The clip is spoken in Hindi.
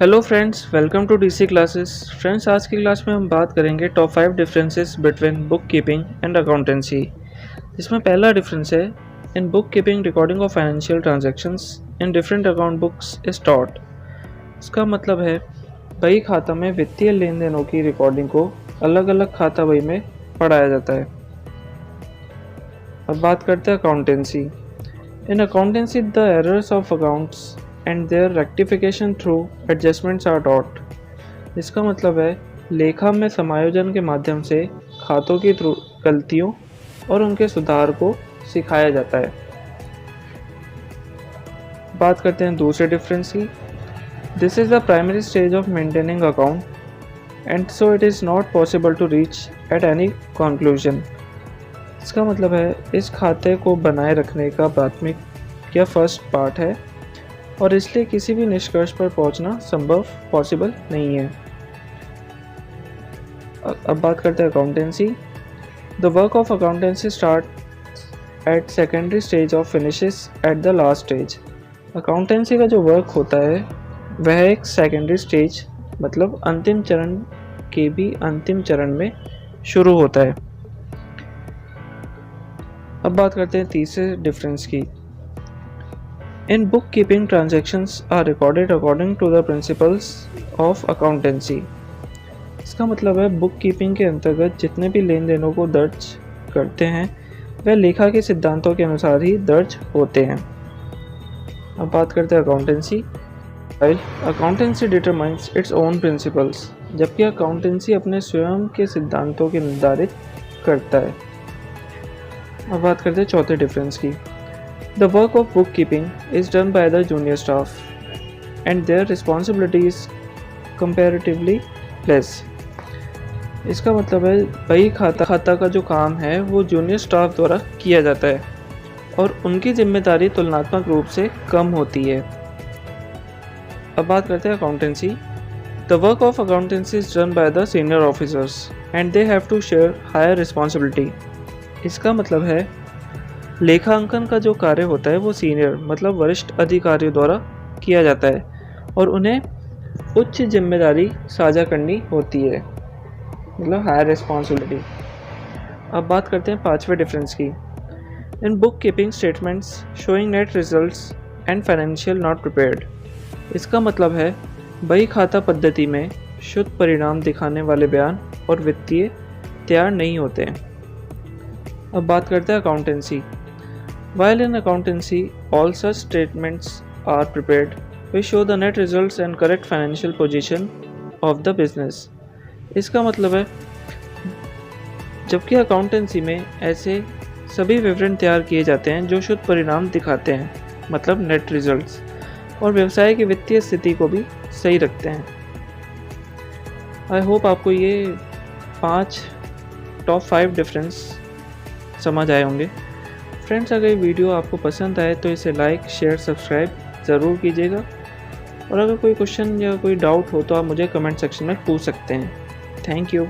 Hello friends, welcome to DC classes. Friends, आज की क्लास में हम बात करेंगे top 5 differences between book keeping and accountancy. इसमें पहला डिफरेंस है, in book keeping recording of financial transactions in different account books is taught. इसका मतलब है बही खाता में वित्तीय लेन देनों की रिकॉर्डिंग को अलग अलग खाता बही में पढ़ाया जाता है। अब बात करते हैं accountancy. In accountancy the errors of accounts and their rectification through adjustments are taught. इसका मतलब है लेखा में समायोजन के माध्यम से खातों की गलतियों और उनके सुधार को सिखाया जाता है। बात करते हैं दूसरे डिफरेंस की। This is the primary stage of maintaining account and so it is not possible to reach at any conclusion. इसका मतलब है इस खाते को बनाए रखने का प्राथमिक या फर्स्ट पार्ट है और इसलिए किसी भी निष्कर्ष पर पहुंचना पॉसिबल नहीं है। अब बात करते हैं accountancy. The work of accountancy start at secondary stage और finishes at the last stage. Accountancy का जो वर्क होता है वह एक सेकेंडरी स्टेज मतलब अंतिम चरण के भी अंतिम चरण में शुरू होता है। अब बात करते हैं तीसरे डिफरेंस की। In book keeping transactions are recorded according to the principles of accountancy. इसका मतलब है बुक कीपिंग के अंतर्गत जितने भी लेन देनों को दर्ज करते हैं वह लेखा के सिद्धांतों के अनुसार ही दर्ज होते हैं। अब बात करते हैं accountancy. Accountancy determines its own principles, जबकि अकाउंटेंसी अपने स्वयं के सिद्धांतों के निर्धारित करता है। अब बात करते हैं चौथे डिफरेंस की। The work of book keeping is done by the junior staff and their responsibility is comparatively less. इसका मतलब है बही खाता का जो काम है वो जूनियर स्टाफ द्वारा किया जाता है और उनकी जिम्मेदारी तुलनात्मक रूप से कम होती है। अब बात करते हैं accountancy. The work of accountancy is done by the senior officers and they have to share higher responsibility. इसका मतलब है लेखांकन का जो कार्य होता है वो सीनियर मतलब वरिष्ठ अधिकारियों द्वारा किया जाता है और उन्हें उच्च जिम्मेदारी साझा करनी होती है मतलब हायर रिस्पॉन्सिबिलिटी। अब बात करते हैं पांचवें डिफरेंस की। In book keeping statements showing net results and financial not prepared. इसका मतलब है बही खाता पद्धति में शुद्ध परिणाम दिखाने वाले बयान और वित्तीय तैयार नहीं होते हैं। अब बात करते हैं accountancy. While in accountancy, all such statements are prepared, which show the net results and correct financial position of the business. इसका मतलब है जबकि अकाउंटेंसी में ऐसे सभी विवरण तैयार किए जाते हैं जो शुद्ध परिणाम दिखाते हैं मतलब नेट रिजल्ट्स और व्यवसाय की वित्तीय स्थिति को भी सही रखते हैं। आई होप आपको ये 5 टॉप 5 डिफरेंस समझ आए होंगे। फ्रेंड्स, अगर ये वीडियो आपको पसंद आए तो इसे लाइक शेयर सब्सक्राइब ज़रूर कीजिएगा और अगर कोई क्वेश्चन या कोई डाउट हो तो आप मुझे कमेंट सेक्शन में पूछ सकते हैं। Thank you.